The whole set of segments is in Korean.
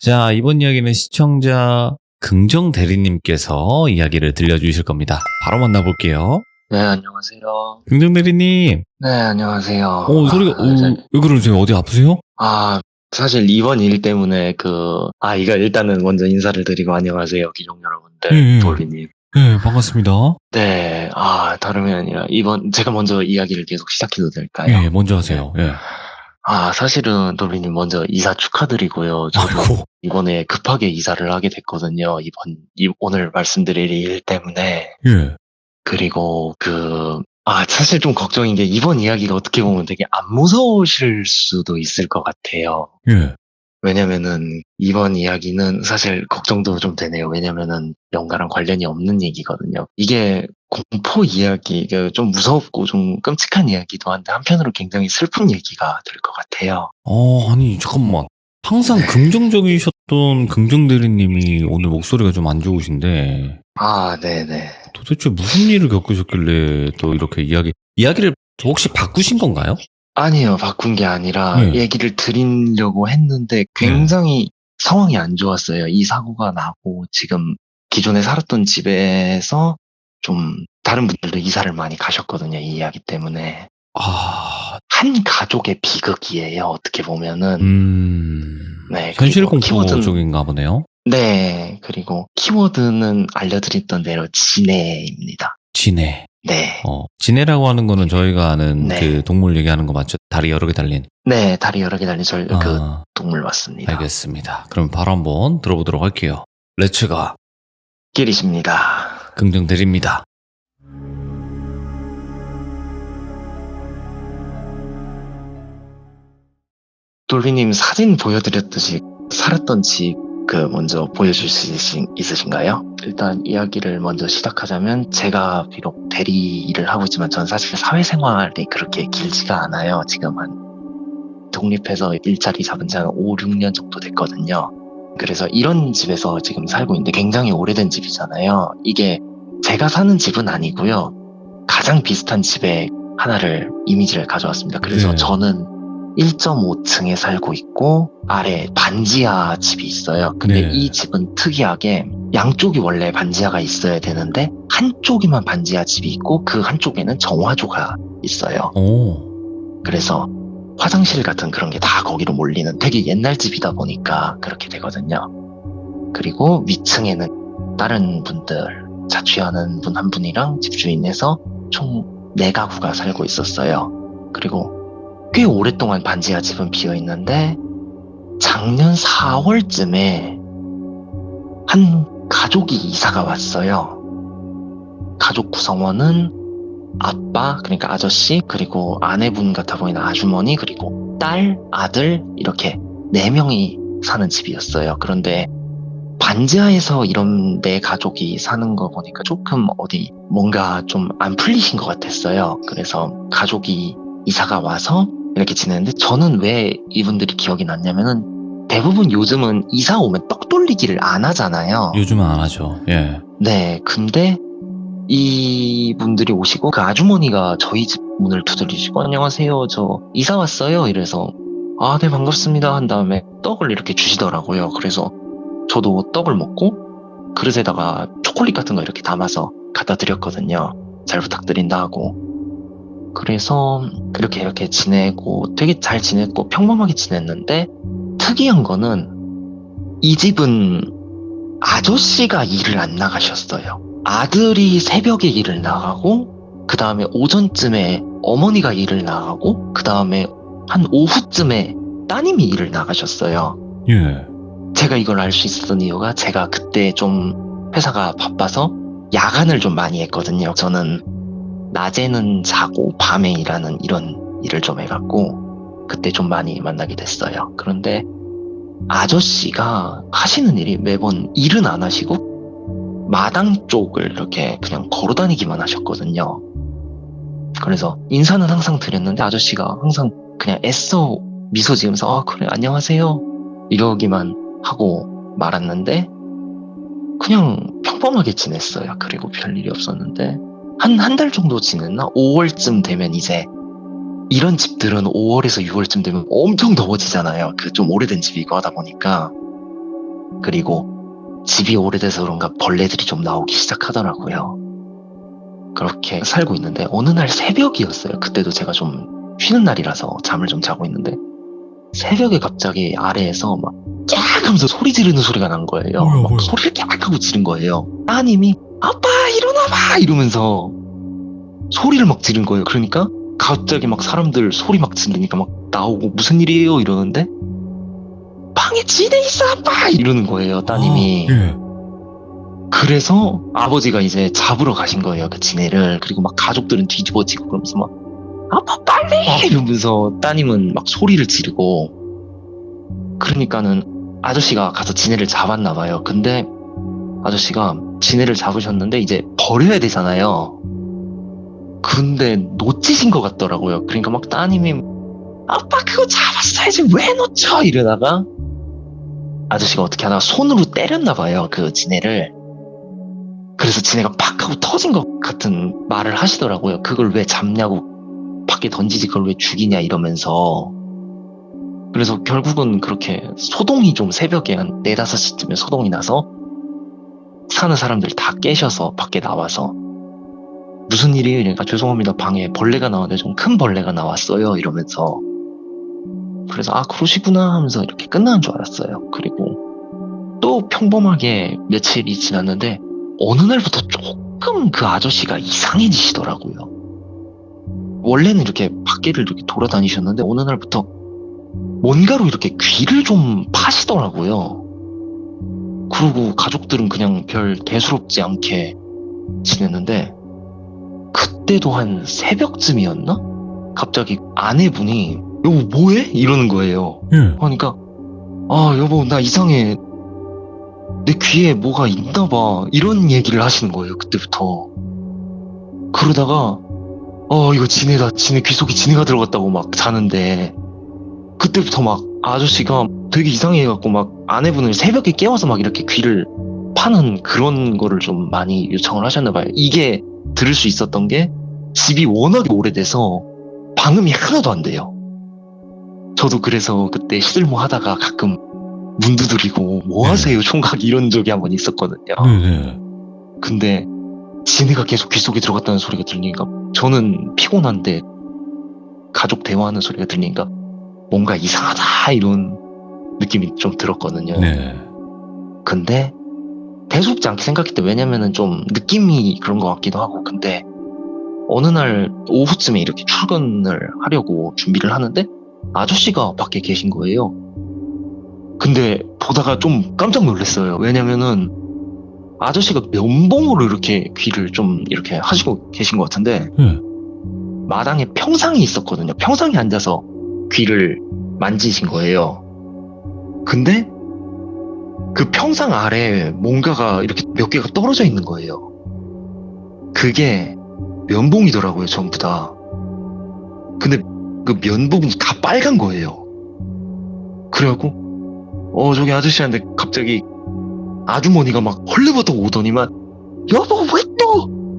자, 이번 이야기는 시청자 긍정 대리님께서 이야기를 들려주실 겁니다. 바로 만나볼게요. 네, 안녕하세요. 긍정 대리님. 네, 안녕하세요. 소리가, 왜 그러세요? 어디 아프세요? 사실 이번 일 때문에 이거 일단은 먼저 인사를 드리고 안녕하세요, 기종 여러분들, 예. 돌비님. 네, 반갑습니다. 네, 다름이 아니라 제가 먼저 이야기를 계속 시작해도 될까요? 예, 먼저 하세요. 예. 사실은 돌비님 먼저 이사 축하드리고요. 저도 아이고. 이번에 급하게 이사를 하게 됐거든요. 오늘 말씀드릴 일 때문에. 예. 그리고 사실 좀 걱정인 게 이번 이야기가 어떻게 보면 되게 안 무서우실 수도 있을 것 같아요. 예. 왜냐면은 이번 이야기는 사실 걱정도 좀 되네요. 왜냐면은 영가랑 관련이 없는 얘기거든요. 이게 공포 이야기, 좀 무섭고 좀 끔찍한 이야기도 한데 한편으로 굉장히 슬픈 얘기가 될 것 같아요. 아니, 잠깐만. 항상 긍정적이셨던 긍정 대리님이 오늘 목소리가 좀 안 좋으신데. 네네. 도대체 무슨 일을 겪으셨길래 또 이렇게 이야기를 혹시 바꾸신 건가요? 아니요, 바꾼 게 아니라 네. 얘기를 드리려고 했는데 굉장히 상황이 안 좋았어요. 이 사고가 나고 지금 기존에 살았던 집에서 좀 다른 분들도 이사를 많이 가셨거든요. 이 이야기 때문에. 한 가족의 비극이에요. 어떻게 보면은. 네, 현실 그리고 공포 쪽인가 보네요. 네, 그리고 키워드는 알려드렸던 대로 진해입니다. 진해. 네. 진해라고 하는 거는 저희가 아는 네. 그 동물 얘기하는 거 맞죠? 다리 여러 개 달린. 네, 다리 여러 개 달린 그 동물 맞습니다. 알겠습니다. 그럼 바로 한번 들어보도록 할게요. 렛츠가 길이십니다. 긍정 드립니다. 돌비님 사진 보여드렸듯이 살았던 집 먼저 보여줄 수 있으신가요? 일단 이야기를 먼저 시작하자면 제가 비록 대리 일을 하고 있지만 전 사실 사회생활이 그렇게 길지가 않아요. 지금 독립해서 일자리 잡은 지 한 5, 6년 정도 됐거든요. 그래서 이런 집에서 지금 살고 있는데 굉장히 오래된 집이잖아요. 이게 제가 사는 집은 아니고요. 가장 비슷한 집에 하나를 이미지를 가져왔습니다. 그래서 저는 1.5층에 살고 있고 아래 반지하 집이 있어요. 근데 이 집은 특이하게 양쪽이 원래 반지하가 있어야 되는데 한쪽에만 반지하 집이 있고 그 한쪽에는 정화조가 있어요. 그래서 화장실 같은 그런 게 다 거기로 몰리는 되게 옛날 집이다 보니까 그렇게 되거든요. 그리고 위층에는 다른 분들 자취하는 분 한 분이랑 집주인에서 총 4가구가 살고 있었어요. 그리고 꽤 오랫동안 반지하 집은 비어 있는데 작년 4월쯤에 한 가족이 이사가 왔어요. 가족 구성원은 아빠, 그러니까 아저씨, 그리고 아내분 같아 보이는 아주머니, 그리고 딸, 아들 이렇게 4명이 사는 집이었어요. 그런데 반지하에서 이런 4가족이 사는 거 보니까 조금 뭔가 좀 안 풀리신 것 같았어요. 그래서 가족이 이사가 와서 이렇게 지내는데 저는 왜 이분들이 기억이 났냐면은 대부분 요즘은 이사 오면 떡 돌리기를 안 하잖아요. 요즘은 안 하죠. 예. 네, 근데 이분들이 오시고 그 아주머니가 저희 집 문을 두드리시고 안녕하세요, 저 이사 왔어요. 이래서 네, 반갑습니다 한 다음에 떡을 이렇게 주시더라고요. 그래서 저도 떡을 먹고 그릇에다가 초콜릿 같은 거 이렇게 담아서 갖다 드렸거든요. 잘 부탁드린다 하고. 그래서 이렇게 지내고 되게 잘 지냈고 평범하게 지냈는데 특이한 거는 이 집은 아저씨가 일을 안 나가셨어요. 아들이 새벽에 일을 나가고 그 다음에 오전쯤에 어머니가 일을 나가고 그 다음에 한 오후쯤에 따님이 일을 나가셨어요. 예. 제가 이걸 알 수 있었던 이유가 제가 그때 좀 회사가 바빠서 야간을 좀 많이 했거든요. 저는 낮에는 자고 밤에 일하는 이런 일을 좀 해갖고 그때 좀 많이 만나게 됐어요. 그런데 아저씨가 하시는 일이 매번 일은 안 하시고 마당 쪽을 이렇게 그냥 걸어다니기만 하셨거든요. 그래서 인사는 항상 드렸는데 아저씨가 항상 그냥 애써 미소 지으면서 그래 안녕하세요 이러기만 하고 말았는데 그냥 평범하게 지냈어요. 그리고 별일이 없었는데 한 달 정도 지냈나? 5월쯤 되면 이제 이런 집들은 5월에서 6월쯤 되면 엄청 더워지잖아요. 좀 오래된 집이고 하다 보니까 그리고 집이 오래돼서 그런가 벌레들이 좀 나오기 시작하더라고요. 그렇게 살고 있는데 어느 날 새벽이었어요. 그때도 제가 좀 쉬는 날이라서 잠을 좀 자고 있는데 새벽에 갑자기 아래에서 막 깍 하면서 소리 지르는 소리가 난 거예요. 막 소리를 깍 하고 지른 거예요. 따님이 아빠 일어나봐 이러면서 소리를 막 지른 거예요. 그러니까 갑자기 막 사람들 소리 막 지르니까 막 나오고 무슨 일이에요 이러는데 방에 지네 있어 아빠 이러는 거예요 따님이. 그래서 아버지가 이제 잡으러 가신 거예요 그 지네를. 그리고 막 가족들은 뒤집어지고 그러면서 막 아빠 빨리 이러면서 따님은 막 소리를 지르고 그러니까는 아저씨가 가서 지네를 잡았나 봐요. 근데 아저씨가 지네를 잡으셨는데 이제 버려야 되잖아요. 근데 놓치신 것 같더라고요. 그러니까 막 따님이 아빠 그거 잡았어야지 왜 놓쳐 이러다가 아저씨가 어떻게 하다가 손으로 때렸나 봐요 그 지네를. 그래서 지네가 팍 하고 터진 것 같은 말을 하시더라고요. 그걸 왜 잡냐고 밖에 던지지 그걸 왜 죽이냐 이러면서. 그래서 결국은 그렇게 소동이 좀 새벽에 한 4, 5시쯤에 소동이 나서 사는 사람들 다 깨셔서 밖에 나와서 무슨 일이에요? 그러니까 죄송합니다 방에 벌레가 나왔는데 좀 큰 벌레가 나왔어요 이러면서. 그래서 아 그러시구나 하면서 이렇게 끝나는 줄 알았어요. 그리고 또 평범하게 며칠이 지났는데 어느 날부터 조금 그 아저씨가 이상해지시더라고요. 원래는 이렇게 밖에를 이렇게 돌아다니셨는데 어느 날부터 뭔가로 이렇게 귀를 좀 파시더라고요. 그리고 가족들은 그냥 별 대수롭지 않게 지냈는데 그때도 한 새벽쯤이었나? 갑자기 아내분이 여보 뭐해? 이러는 거예요. 그러니까 아 여보 나 이상해 내 귀에 뭐가 있나 봐 이런 얘기를 하시는 거예요 그때부터. 그러다가 이거 지네다 지네 귀 속에 지네가 들어갔다고 막 자는데 그때부터 막 아저씨가 되게 이상해갖고 막 아내분을 새벽에 깨워서 막 이렇게 귀를 파는 그런 거를 좀 많이 요청을 하셨나 봐요. 이게 들을 수 있었던 게 집이 워낙에 오래돼서 방음이 하나도 안 돼요. 저도 그래서 그때 시들모 하다가 가끔 문 두드리고 뭐 하세요 총각 이런 적이 한번 있었거든요. 근데 지네가 계속 귀 속에 들어갔다는 소리가 들리니까 저는 피곤한데 가족 대화하는 소리가 들리니까 뭔가 이상하다 이런 느낌이 좀 들었거든요. 근데 대수롭지 않게 생각했대. 왜냐면은 좀 느낌이 그런 것 같기도 하고. 근데 어느 날 오후쯤에 이렇게 출근을 하려고 준비를 하는데 아저씨가 밖에 계신 거예요. 근데 보다가 좀 깜짝 놀랐어요. 왜냐면은 아저씨가 면봉으로 이렇게 귀를 좀 이렇게 하시고 계신 것 같은데 마당에 평상이 있었거든요. 평상에 앉아서 귀를 만지신 거예요. 근데 그 평상 아래에 뭔가가 이렇게 몇 개가 떨어져 있는 거예요. 그게 면봉이더라고요, 전부 다. 근데 그 면봉이 다 빨간 거예요. 그래갖고 저기 아저씨한테 갑자기 아주머니가 막 헐레버덕 오더니만 여보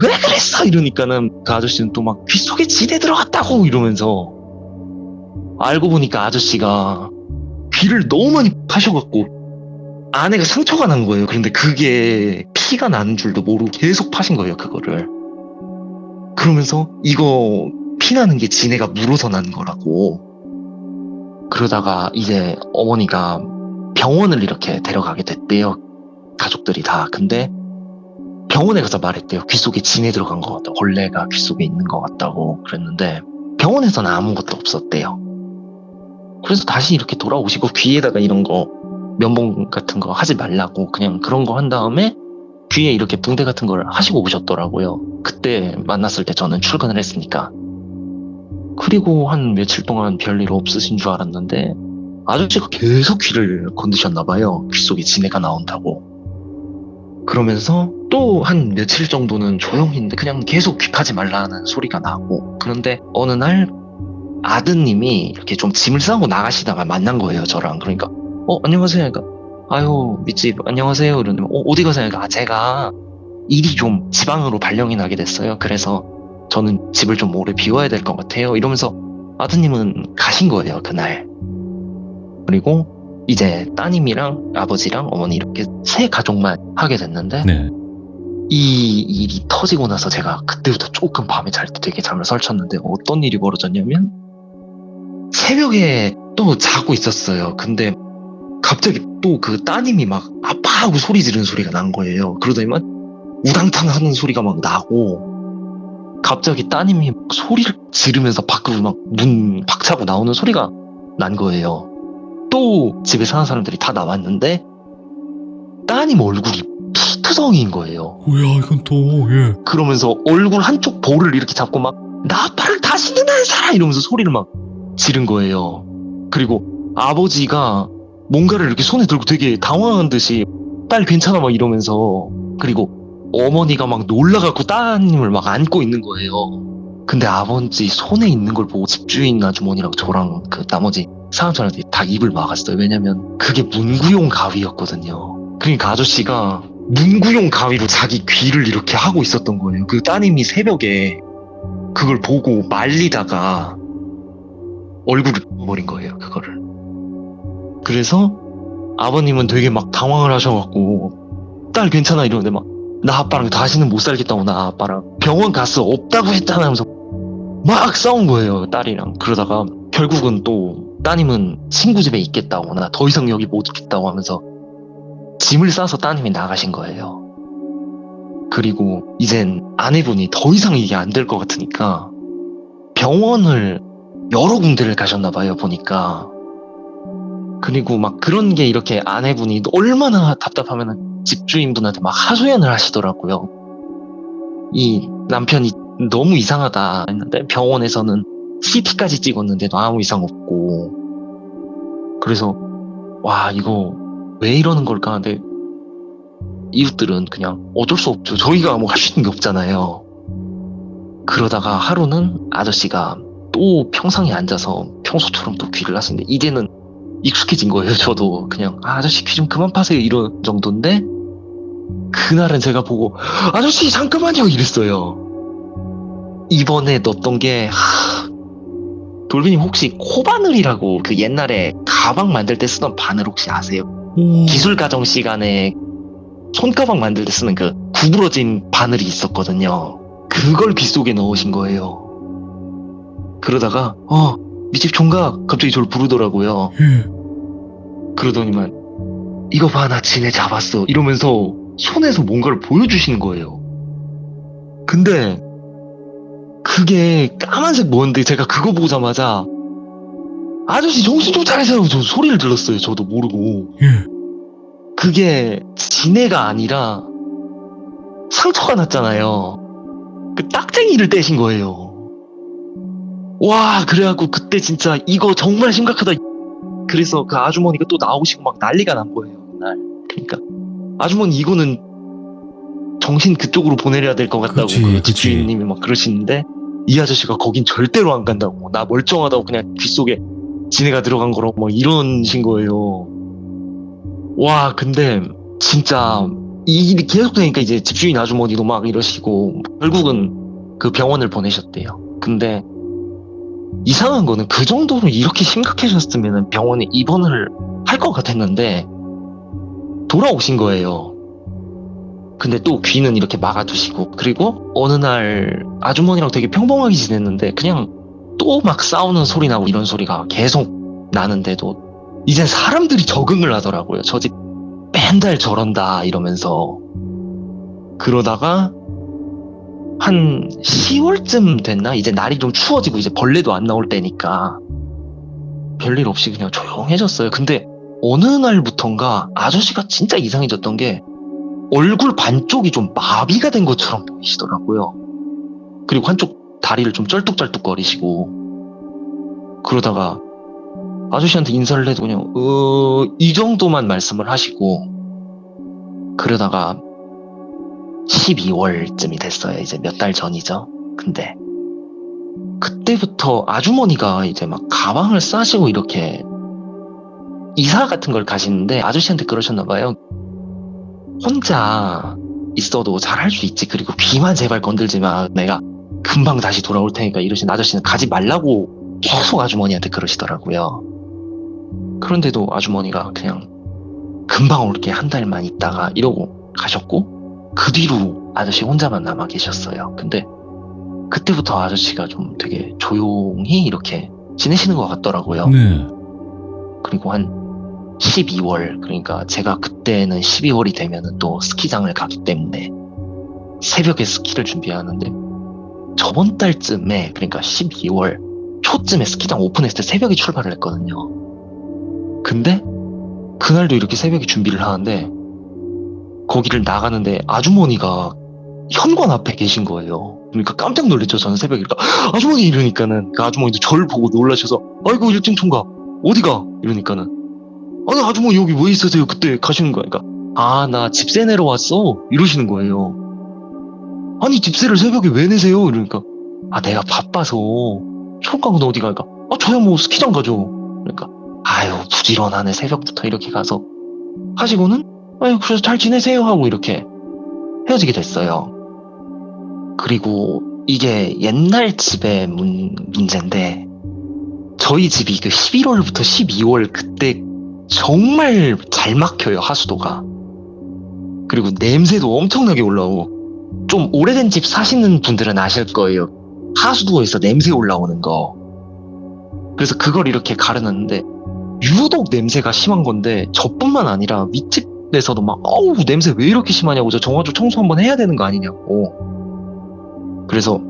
왜 그랬어 이러니까는 그 아저씨는 또 막 귀 속에 지대 들어갔다고 이러면서. 알고 보니까 아저씨가 귀를 너무 많이 파셔갖고 아내가 상처가 난 거예요. 그런데 그게 피가 나는 줄도 모르고 계속 파신 거예요 그거를. 그러면서 이거 피나는 게 지네가 물어서 난 거라고. 그러다가 이제 어머니가 병원을 이렇게 데려가게 됐대요 가족들이 다. 근데 병원에 가서 말했대요. 귀 속에 지네 들어간 것 같다고. 벌레가 귀 속에 있는 것 같다고 그랬는데 병원에서는 아무것도 없었대요. 그래서 다시 이렇게 돌아오시고 귀에다가 이런 거 면봉 같은 거 하지 말라고 그냥 그런 거 한 다음에 귀에 이렇게 붕대 같은 걸 하시고 오셨더라고요. 그때 만났을 때 저는 출근을 했으니까. 그리고 한 며칠 동안 별일 없으신 줄 알았는데 아저씨가 계속 귀를 건드셨나 봐요. 귀 속에 지네가 나온다고. 그러면서 또 한 며칠 정도는 조용히 있는데 그냥 계속 귀 파지 말라는 소리가 나고. 그런데 어느 날 아드님이 이렇게 좀 짐을 싸고 나가시다가 만난 거예요 저랑. 그러니까 안녕하세요. 그러니까 아유 밑집 안녕하세요 이러는데 어디 가세요? 그러니까 제가 일이 좀 지방으로 발령이 나게 됐어요. 그래서 저는 집을 좀 오래 비워야 될 것 같아요 이러면서 아드님은 가신 거예요 그날. 그리고 이제 따님이랑 아버지랑 어머니 이렇게 세 가족만 하게 됐는데 네. 이 일이 터지고 나서 제가 그때부터 조금 밤에 잘 때 되게 잠을 설쳤는데 어떤 일이 벌어졌냐면 새벽에 또 자고 있었어요. 근데 갑자기 또 그 따님이 막 아빠 하고 소리 지르는 소리가 난 거예요. 그러더니만 우당탕 하는 소리가 막 나고 갑자기 따님이 막 소리를 지르면서 밖으로 막 문 박차고 나오는 소리가 난 거예요. 또 집에 사는 사람들이 다 나왔는데 따님 얼굴이 피투성이인 거예요. 뭐야 이건 또 예. 그러면서 얼굴 한쪽 볼을 이렇게 잡고 막 나 아빠를 다시는 안 살아 이러면서 소리를 막 지른 거예요. 그리고 아버지가 뭔가를 이렇게 손에 들고 되게 당황한 듯이 딸 괜찮아 막 이러면서 그리고 어머니가 막 놀라갖고 따님을 막 안고 있는 거예요. 근데 아버지 손에 있는 걸 보고 집주인 아주머니랑 저랑 그 나머지 사람들한테 다 입을 막았어요. 왜냐면 그게 문구용 가위였거든요. 그러니까 아저씨가 문구용 가위로 자기 귀를 이렇게 하고 있었던 거예요. 그 따님이 새벽에 그걸 보고 말리다가 얼굴을 버린 거예요, 그거를. 그래서 아버님은 되게 막 당황을 하셔갖고 딸 괜찮아 이러는데 막 나 아빠랑 다시는 못 살겠다고 나 아빠랑 병원 갔어 없다고 했잖아 하면서 막 싸운 거예요, 딸이랑. 그러다가 결국은 또 따님은 친구 집에 있겠다고 나 더 이상 여기 못 있겠다고 하면서 짐을 싸서 따님이 나가신 거예요. 그리고 이젠 아내분이 더 이상 이게 안 될 것 같으니까 병원을 여러 군데를 가셨나 봐요, 보니까. 그리고 막 그런 게 이렇게 아내분이 얼마나 답답하면 집주인분한테 막 하소연을 하시더라고요. 이 남편이 너무 이상하다 했는데 병원에서는 CT까지 찍었는데도 아무 이상 없고. 그래서 와 이거 왜 이러는 걸까 하는데 이웃들은 그냥 어쩔 수 없죠. 저희가 뭐 할 수 있는 게 없잖아요. 그러다가 하루는 아저씨가 또 평상에 앉아서 평소처럼 또 귀를 났는데 이제는 익숙해진 거예요. 저도 그냥 아저씨 귀 좀 그만 파세요 이런 정도인데 그날은 제가 보고 아저씨 잠깐만요 이랬어요. 이번에 넣었던 게 돌비님 혹시 코바늘이라고 그 옛날에 가방 만들 때 쓰던 바늘 혹시 아세요? 오. 기술 가정 시간에 손가방 만들 때 쓰는 그 구부러진 바늘이 있었거든요. 그걸 귀 속에 넣으신 거예요. 그러다가 니 집 총각 갑자기 저를 부르더라고요. 예. 그러더니만 이거 봐 나 지네 잡았어 이러면서 손에서 뭔가를 보여주시는 거예요. 근데 그게 까만색 뭔데 제가 그거 보자마자 아저씨 정신 좀 차리세요 저 소리를 들었어요. 저도 모르고. 예. 그게 지네가 아니라 상처가 났잖아요. 그 딱쟁이를 떼신 거예요. 와 그래갖고 그때 진짜 이거 정말 심각하다. 그래서 그 아주머니가 또 나오시고 막 난리가 난 거예요 그날. 그러니까 아주머니 이거는 정신 그쪽으로 보내려야 될 것 같다고 그치, 그 그치. 집주인님이 막 그러시는데 이 아저씨가 거긴 절대로 안 간다고 나 멀쩡하다고 그냥 귀 속에 지네가 들어간 거라고 막 이러신 거예요. 와 근데 진짜 이 일이 계속 되니까 이제 집주인 아주머니도 막 이러시고 결국은 그 병원을 보내셨대요. 근데 이상한 거는 그 정도로 이렇게 심각해졌으면 병원에 입원을 할 것 같았는데 돌아오신 거예요. 근데 또 귀는 이렇게 막아두시고 그리고 어느 날 아주머니랑 되게 평범하게 지냈는데 그냥 또 막 싸우는 소리 나고 이런 소리가 계속 나는데도 이젠 사람들이 적응을 하더라고요. 저 집 맨날 저런다 이러면서. 그러다가 한 10월쯤 됐나? 이제 날이 좀 추워지고 이제 벌레도 안 나올 때니까 별일 없이 그냥 조용해졌어요. 근데 어느 날부턴가 아저씨가 진짜 이상해졌던 게 얼굴 반쪽이 좀 마비가 된 것처럼 보이시더라고요. 그리고 한쪽 다리를 좀 쩔뚝쩔뚝거리시고 그러다가 아저씨한테 인사를 해도 그냥 이 정도만 말씀을 하시고 그러다가 12월쯤이 됐어요. 이제 몇 달 전이죠. 근데 그때부터 아주머니가 이제 막 가방을 싸시고 이렇게 이사 같은 걸 가시는데 아저씨한테 그러셨나 봐요. 혼자 있어도 잘할 수 있지. 그리고 귀만 제발 건들지 마. 내가 금방 다시 돌아올 테니까 이러신 아저씨는 가지 말라고 계속 아주머니한테 그러시더라고요. 그런데도 아주머니가 그냥 금방 올게 한 달만 있다가 이러고 가셨고, 그 뒤로 아저씨 혼자만 남아 계셨어요. 근데 그때부터 아저씨가 좀 되게 조용히 이렇게 지내시는 것 같더라고요. 네. 그리고 한 12월, 그러니까 제가 그때는 12월이 되면은 또 스키장을 가기 때문에 새벽에 스키를 준비하는데, 저번 달쯤에, 그러니까 12월 초쯤에 스키장 오픈했을 때 새벽에 출발을 했거든요. 근데 그날도 이렇게 새벽에 준비를 하는데 거기를 나가는데 아주머니가 현관 앞에 계신 거예요. 그러니까 깜짝 놀랐죠. 저는 새벽에 그러니까 아주머니 이러니까는 그 아주머니도 저를 보고 놀라셔서 아이고 일찍 총각 어디가 이러니까는 아니 아주머니 여기 왜 있으세요? 그때 가시는 거니까 아 나 집세 내러 왔어 이러시는 거예요. 아니 집세를 새벽에 왜 내세요? 이러니까 아 내가 바빠서. 총각은 어디 갈까? 아 저야 뭐 스키장 가죠. 그러니까 아유 부지런하네 새벽부터 이렇게 가서 하시고는 아유 그래서 잘 지내세요 하고 이렇게 헤어지게 됐어요. 그리고 이게 옛날 집의 문제인데 저희 집이 그 11월부터 12월 그때 정말 잘 막혀요 하수도가. 그리고 냄새도 엄청나게 올라오고 좀 오래된 집 사시는 분들은 아실 거예요. 하수도에서 냄새 올라오는 거. 그래서 그걸 이렇게 가려놨는데 유독 냄새가 심한 건데 저뿐만 아니라 윗집에서도 막 어우 냄새 왜 이렇게 심하냐고 저 정화조 청소 한번 해야 되는 거 아니냐고. 그래서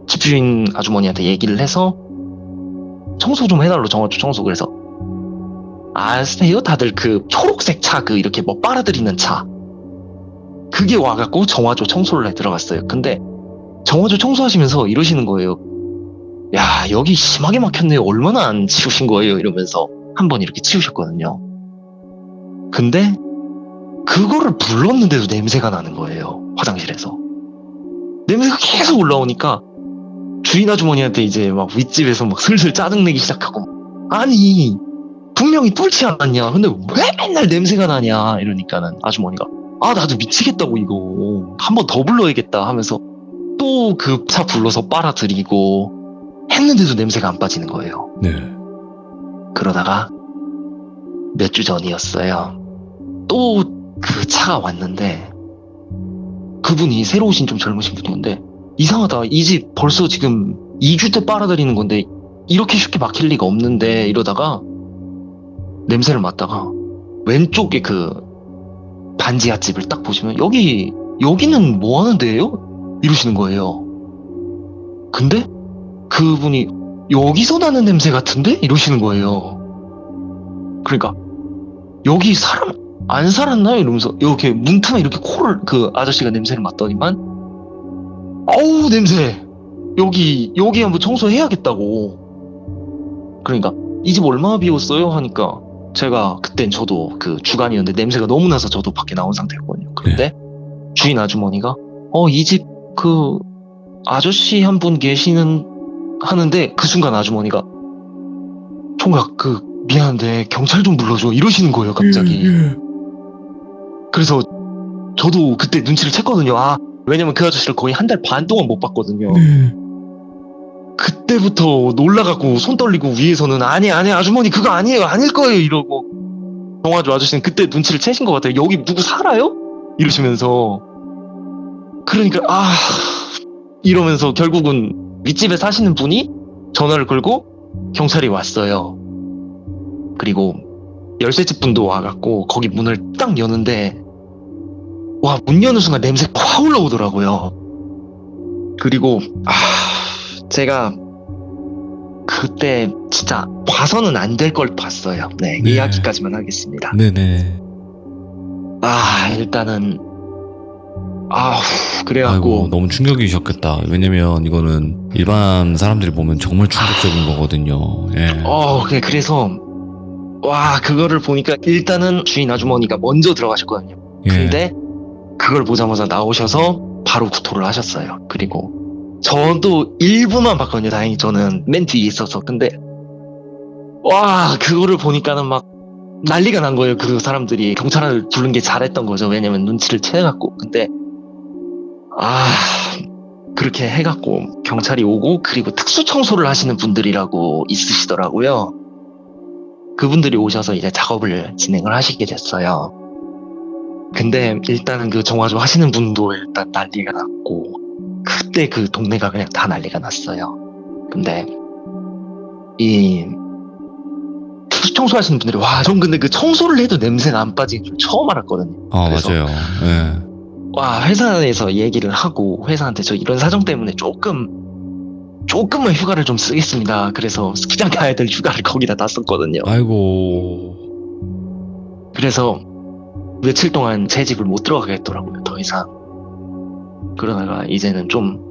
집주인 아주머니한테 얘기를 해서 청소 좀 해달라고 정화조 청소. 그래서 아세요? 다들 그 초록색 차 그 이렇게 뭐 빨아들이는 차 그게 와갖고 정화조 청소를 해 들어갔어요. 근데 정화조 청소하시면서 이러시는 거예요. 야 여기 심하게 막혔네요. 얼마나 안 치우신 거예요? 이러면서 한번 이렇게 치우셨거든요. 근데 그거를 불렀는데도 냄새가 나는 거예요. 화장실에서 냄새가 계속 올라오니까 주인 아주머니한테 이제 막 윗집에서 막 슬슬 짜증내기 시작하고 아니 분명히 뚫지 않았냐 근데 왜 맨날 냄새가 나냐 이러니까는 아주머니가 아 나도 미치겠다고 이거 한번 더 불러야겠다 하면서 또 그 차 불러서 빨아들이고 했는데도 냄새가 안 빠지는 거예요. 네. 그러다가 몇 주 전이었어요. 또 그 차가 왔는데 그분이 새로 오신 좀 젊으신 분이었는데 이상하다 이 집 벌써 지금 2주째 빨아들이는 건데 이렇게 쉽게 막힐 리가 없는데 이러다가 냄새를 맡다가 왼쪽에 그 반지하 집을 딱 보시면 여기는 뭐 하는 데예요? 이러시는 거예요. 근데 그분이 여기서 나는 냄새 같은데? 이러시는 거예요. 그러니까 여기 사람 안 살았나요? 이러면서 이렇게 문틈에 이렇게 코를 그 아저씨가 냄새를 맡더니만 어우 냄새 여기 한번 청소해야겠다고. 그러니까 이 집 얼마나 비웠어요? 하니까 제가 그땐 저도 그 주간이었는데 냄새가 너무 나서 저도 밖에 나온 상태였거든요. 그런데 주인 아주머니가 이 집 그 아저씨 한 분 하는데 그 순간 아주머니가 총각 그 미안한데 경찰 좀 불러줘 이러시는 거예요 갑자기. 그래서 저도 그때 눈치를 챘거든요. 왜냐면 그 아저씨를 거의 한 달 반 동안 못 봤거든요. 그때부터 놀라갖고 손 떨리고 위에서는 아니 아주머니 그거 아니에요 아닐 거예요 이러고 정화조 아저씨는 그때 눈치를 채신 것 같아요. 여기 누구 살아요? 이러시면서 그러니까 이러면서 결국은 윗집에 사시는 분이 전화를 걸고 경찰이 왔어요. 그리고 열쇠집 분도 와갖고 거기 문을 딱 여는데 와 문 여는 순간 냄새가 확 올라오더라고요. 그리고 제가 그때 진짜 봐서는 안 될 걸 봤어요. 네, 이야기까지만 하겠습니다. 네네. 일단은 그래갖고 아이고, 너무 충격이셨겠다. 왜냐면 이거는 일반 사람들이 보면 정말 충격적인 거거든요. 예. 그래서 그거를 보니까 일단은 주인 아주머니가 먼저 들어가셨거든요. 예. 근데 그걸 보자마자 나오셔서 바로 구토를 하셨어요. 그리고 저도 일부만 봤거든요. 다행히 저는 맨 뒤에 있어서. 근데 그거를 보니까는 막 난리가 난 거예요. 그 사람들이 경찰을 부른 게 잘했던 거죠. 왜냐면 눈치를 채갖고. 근데 그렇게 해갖고 경찰이 오고 그리고 특수 청소를 하시는 분들이라고 있으시더라고요. 그분들이 오셔서 이제 작업을 진행을 하시게 됐어요. 근데 일단은 그 정화조 하시는 분도 일단 난리가 났고, 그때 그 동네가 그냥 다 난리가 났어요. 근데 이 청소하시는 분들이 와, 전 근데 그 청소를 해도 냄새가 안 빠지는 줄 처음 알았거든요. 아, 그래서 맞아요. 예. 와, 회사에서 얘기를 하고 회사한테 저 이런 사정 때문에 조금만 휴가를 좀 쓰겠습니다. 그래서 스키장 가야 될 휴가를 거기다 다 썼거든요. 아이고. 그래서 며칠 동안 제 집을 못 들어가겠더라고요, 더 이상. 그러다가 이제는 좀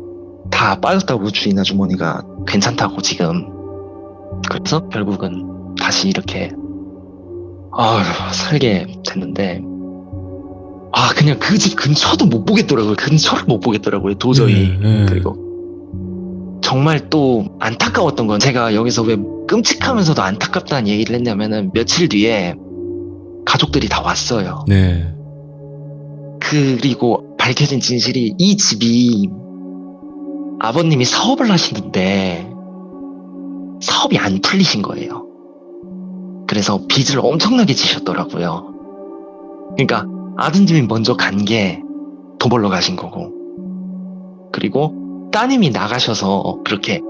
다 빠졌다고 주인 아주머니가 괜찮다고 지금. 그래서 결국은 다시 이렇게 살게 됐는데, 그냥 그 집 근처도 못 보겠더라고요. 근처를 못 보겠더라고요, 도저히. 예. 그리고 정말 또 안타까웠던 건, 제가 여기서 왜 끔찍하면서도 안타깝다는 얘기를 했냐면은, 며칠 뒤에 가족들이 다 왔어요. 네. 그리고 밝혀진 진실이, 이 집이 아버님이 사업을 하시는데 사업이 안 풀리신 거예요. 그래서 빚을 엄청나게 지셨더라고요. 그러니까 아드님이 먼저 간 게 돈 벌러 가신 거고, 그리고 따님이 나가셔서 그렇게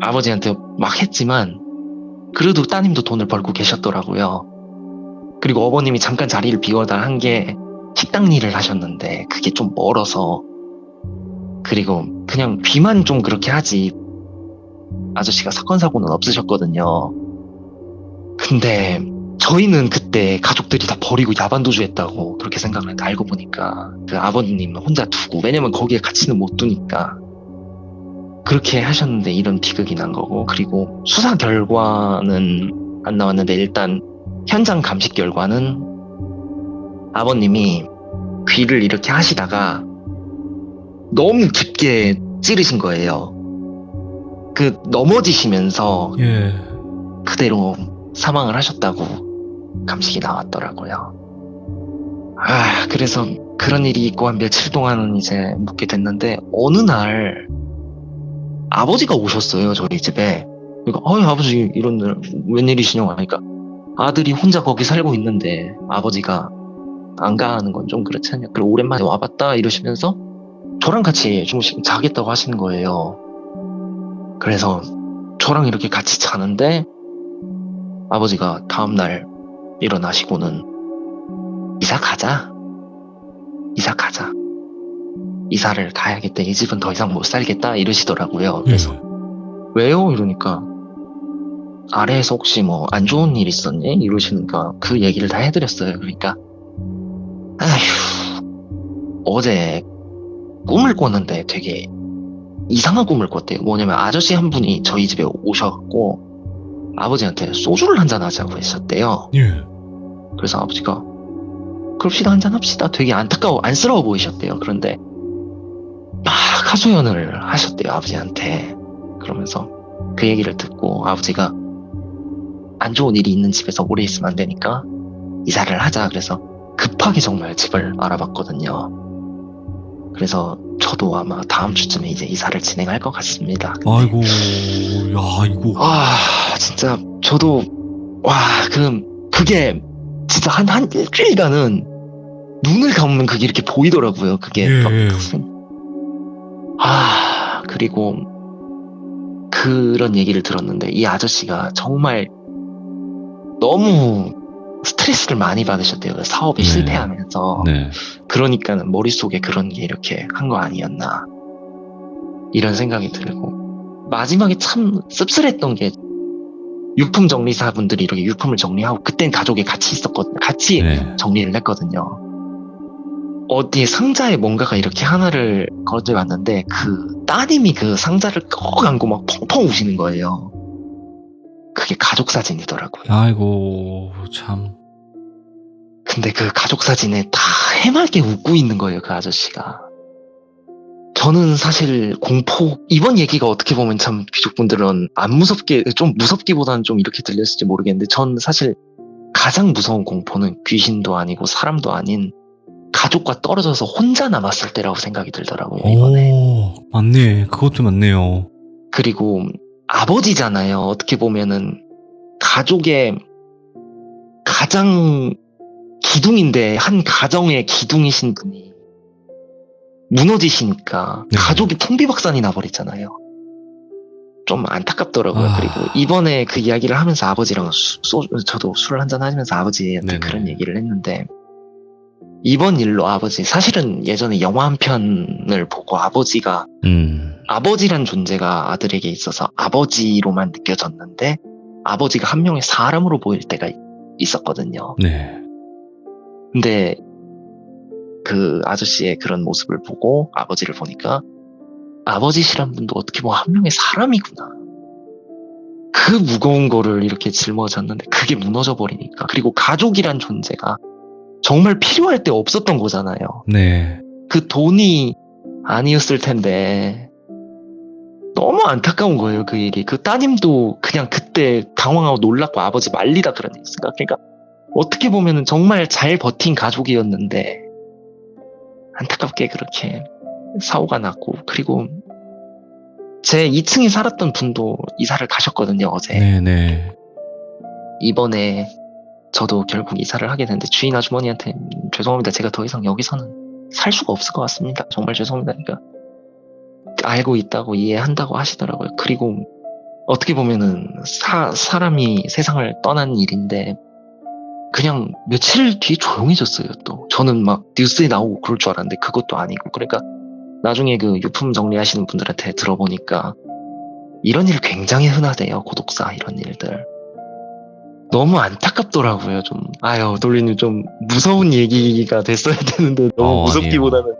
아버지한테 막 했지만 그래도 따님도 돈을 벌고 계셨더라고요. 그리고 어머님이 잠깐 자리를 비워달라 한 게 식당 일을 하셨는데 그게 좀 멀어서, 그리고 그냥 귀만 좀 그렇게 하지 아저씨가 사건 사고는 없으셨거든요. 근데 저희는 그때 가족들이 다 버리고 야반도주했다고 그렇게 생각을 했는데, 알고 보니까 그 아버님 혼자 두고, 왜냐면 거기에 같이는 못 두니까 그렇게 하셨는데 이런 비극이 난 거고, 그리고 수사 결과는 안 나왔는데 일단 현장 감식 결과는 아버님이 귀를 이렇게 하시다가 너무 깊게 찌르신 거예요. 그 넘어지시면서 예. 그대로 사망을 하셨다고 감식이 나왔더라고요. 그래서 그런 일이 있고 한 며칠 동안은 이제 묵게 됐는데, 어느 날 아버지가 오셨어요, 저희 집에. 그러니까 아버지 이런 일 웬일이시냐고 하니까, 아들이 혼자 거기 살고 있는데 아버지가 안 가는 건 좀 그렇지 않냐, 그리고 오랜만에 와봤다 이러시면서 저랑 같이 조금씩 자겠다고 하시는 거예요. 그래서 저랑 이렇게 같이 자는데 아버지가 다음날 일어나시고는 이사 가자. 이사를 가야겠다. 이 집은 더 이상 못 살겠다 이러시더라고요. 그래서 왜요? 이러니까 아래에서 혹시 뭐 안 좋은 일 있었니? 이러시니까 그 얘기를 다 해드렸어요. 그러니까 어제 꿈을 꿨는데 되게 이상한 꿈을 꿨대요. 뭐냐면 아저씨 한 분이 저희 집에 오셔갖고 아버지한테 소주를 한잔 하자고 했었대요. 예. 그래서 아버지가 그럽시다, 한잔 합시다. 되게 안쓰러워 보이셨대요. 그런데 막 하소연을 하셨대요, 아버지한테. 그러면서 그 얘기를 듣고 아버지가 안 좋은 일이 있는 집에서 오래 있으면 안 되니까 이사를 하자. 그래서 급하게 정말 집을 알아봤거든요. 그래서 저도 아마 다음 주쯤에 이제 이사를 진행할 것 같습니다. 아이고, 야, 이거. 진짜 저도 그게 진짜 한 일주일간은 눈을 감으면 그게 이렇게 보이더라고요. 그게 그리고 그런 얘기를 들었는데, 이 아저씨가 정말 너무 스트레스를 많이 받으셨대요. 사업에 실패하면서. 네. 그러니까는 머릿속에 그런 게 이렇게 한 거 아니었나, 이런 생각이 들고, 마지막에 참 씁쓸했던 게 유품 정리사분들이 이렇게 유품을 정리하고, 그땐 가족이 같이 있었거든요. 같이 정리를 했거든요. 어디에 상자에 뭔가가 이렇게 하나를 걸어왔는데 그 따님이 그 상자를 꼭 안고 막 펑펑 우시는 거예요. 그게 가족 사진이더라고요. 아이고, 참. 근데 그 가족 사진에 다 해맑게 웃고 있는 거예요, 그 아저씨가. 저는 사실 이번 얘기가 어떻게 보면 참 귀족분들은 안 무섭게, 좀 무섭기보다는 좀 이렇게 들렸을지 모르겠는데, 전 사실 가장 무서운 공포는 귀신도 아니고 사람도 아닌 가족과 떨어져서 혼자 남았을 때라고 생각이 들더라고요, 이번에. 오, 맞네. 그것도 맞네요. 그리고 아버지잖아요. 어떻게 보면은 가족의 가장 기둥인데 한 가정의 기둥이신 분이 무너지시니까 네. 가족이 풍비박산이 나버리잖아요. 좀 안타깝더라고요. 아. 그리고 이번에 그 이야기를 하면서 아버지랑 저도 술을 한잔 하면서 아버지한테 네네. 그런 얘기를 했는데, 이번 일로 아버지, 사실은 예전에 영화 한 편을 보고 아버지란 존재가 아들에게 있어서 아버지로만 느껴졌는데 아버지가 한 명의 사람으로 보일 때가 있었거든요. 네. 근데 그 아저씨의 그런 모습을 보고 아버지를 보니까 아버지시란 분도 어떻게 보면 한 명의 사람이구나. 그 무거운 거를 이렇게 짊어졌는데 그게 무너져 버리니까. 그리고 가족이란 존재가 정말 필요할 때 없었던 거잖아요. 네. 그 돈이 아니었을 텐데 너무 안타까운 거예요, 그 일이. 그 따님도 그냥 그때 당황하고 놀랐고 아버지 말리다 그런 얘기 있으니까. 그러니까 어떻게 보면은 정말 잘 버틴 가족이었는데 안타깝게 그렇게 사고가 났고, 그리고 제 2층에 살았던 분도 이사를 가셨거든요, 어제. 네네. 이번에 저도 결국 이사를 하게 됐는데 주인 아주머니한테 죄송합니다. 제가 더 이상 여기서는 살 수가 없을 것 같습니다. 정말 죄송합니다. 그러니까 알고 있다고 이해한다고 하시더라고요. 그리고 어떻게 보면은 사람이 세상을 떠난 일인데 그냥 며칠 뒤에 조용해졌어요. 또 저는 막 뉴스에 나오고 그럴 줄 알았는데 그것도 아니고. 그러니까 나중에 그 유품 정리하시는 분들한테 들어보니까 이런 일 굉장히 흔하대요. 고독사 이런 일들. 너무 안타깝더라고요. 좀 아유 돌리님 좀 무서운 얘기가 됐어야 되는데 너무 무섭기보다는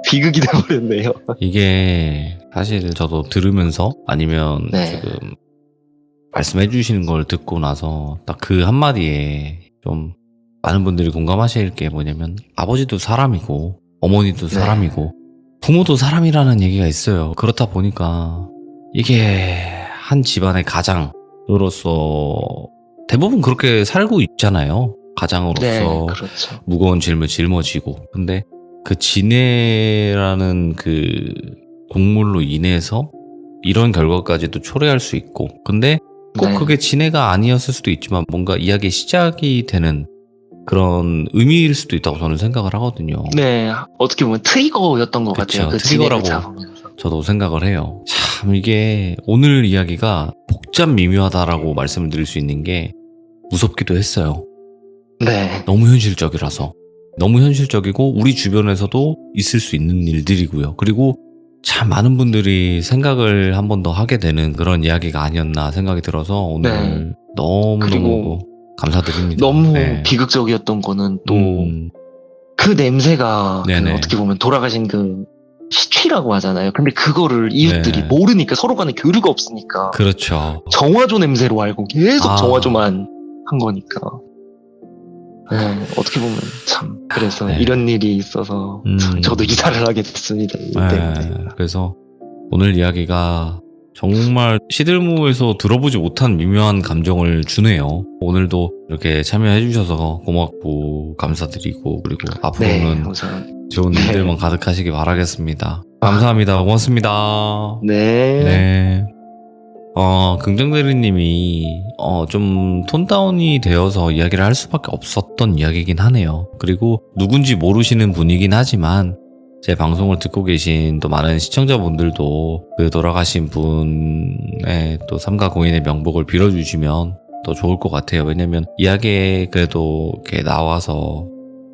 비극이 돼버렸네요. 이게 사실 저도 들으면서 아니면 네. 지금 말씀해 주시는 걸 듣고 나서 딱 그 한마디에 좀 많은 분들이 공감하실 게 뭐냐면 아버지도 사람이고 어머니도 네. 사람이고 부모도 사람이라는 얘기가 있어요. 그렇다 보니까 이게 한 집안의 가장으로서 대부분 그렇게 살고 있잖아요. 가장으로서 네, 그렇죠. 무거운 짐을 짊어지고. 근데 그 진해라는 그 곡물로 인해서 이런 결과까지도 초래할 수 있고, 근데 꼭 네. 그게 진해가 아니었을 수도 있지만 뭔가 이야기의 시작이 되는 그런 의미일 수도 있다고 저는 생각을 하거든요. 네, 어떻게 보면 트리거였던 것 그쵸, 같아요. 그 트리거라고. 진행을 잡으면서. 저도 생각을 해요. 참 이게 오늘 이야기가 복잡 미묘하다라고 말씀을 드릴 수 있는 게 무섭기도 했어요. 네, 너무 현실적이라서. 너무 현실적이고 우리 주변에서도 있을 수 있는 일들이고요. 그리고 참 많은 분들이 생각을 한 번 더 하게 되는 그런 이야기가 아니었나 생각이 들어서 오늘 네. 너무너무 그리고 감사드립니다. 너무 네. 비극적이었던 거는 또 그 냄새가 그 네네. 어떻게 보면 돌아가신 그 시취라고 하잖아요. 근데 그거를 이웃들이 네. 모르니까 서로 간에 교류가 없으니까 그렇죠. 정화조 냄새로 알고 계속 아. 정화조만 한 거니까. 네, 어떻게 보면 참 그래서 네. 이런 일이 있어서 참 저도 이사를 하게 됐습니다. 이 때문에. 그래서 오늘 이야기가 정말 시들무에서 들어보지 못한 미묘한 감정을 주네요. 오늘도 이렇게 참여해 주셔서 고맙고 감사드리고 그리고 네, 앞으로는 우선 좋은 일들만 가득하시기 바라겠습니다. 감사합니다. 고맙습니다. 네. 네. 긍정대리님이 좀 톤다운이 되어서 이야기를 할 수밖에 없었던 이야기긴 하네요. 그리고 누군지 모르시는 분이긴 하지만 제 방송을 듣고 계신 또 많은 시청자분들도 그 돌아가신 분의 또 삼가 고인의 명복을 빌어주시면 더 좋을 것 같아요. 왜냐면 이야기에 그래도 이렇게 나와서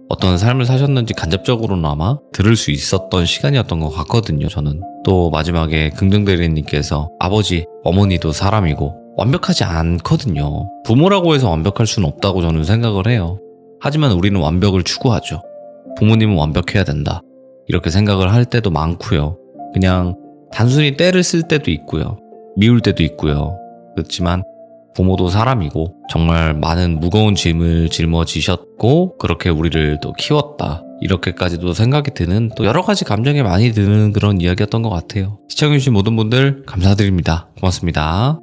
어떤 삶을 사셨는지 간접적으로나마 들을 수 있었던 시간이었던 것 같거든요. 저는 또 마지막에 긍정대리님께서 아버지, 어머니도 사람이고 완벽하지 않거든요. 부모라고 해서 완벽할 수는 없다고 저는 생각을 해요. 하지만 우리는 완벽을 추구하죠. 부모님은 완벽해야 된다. 이렇게 생각을 할 때도 많고요. 그냥 단순히 때를 쓸 때도 있고요. 미울 때도 있고요. 그렇지만 부모도 사람이고 정말 많은 무거운 짐을 짊어지셨고 그렇게 우리를 또 키웠다. 이렇게까지도 생각이 드는 또 여러 가지 감정이 많이 드는 그런 이야기였던 것 같아요. 시청해주신 모든 분들 감사드립니다. 고맙습니다.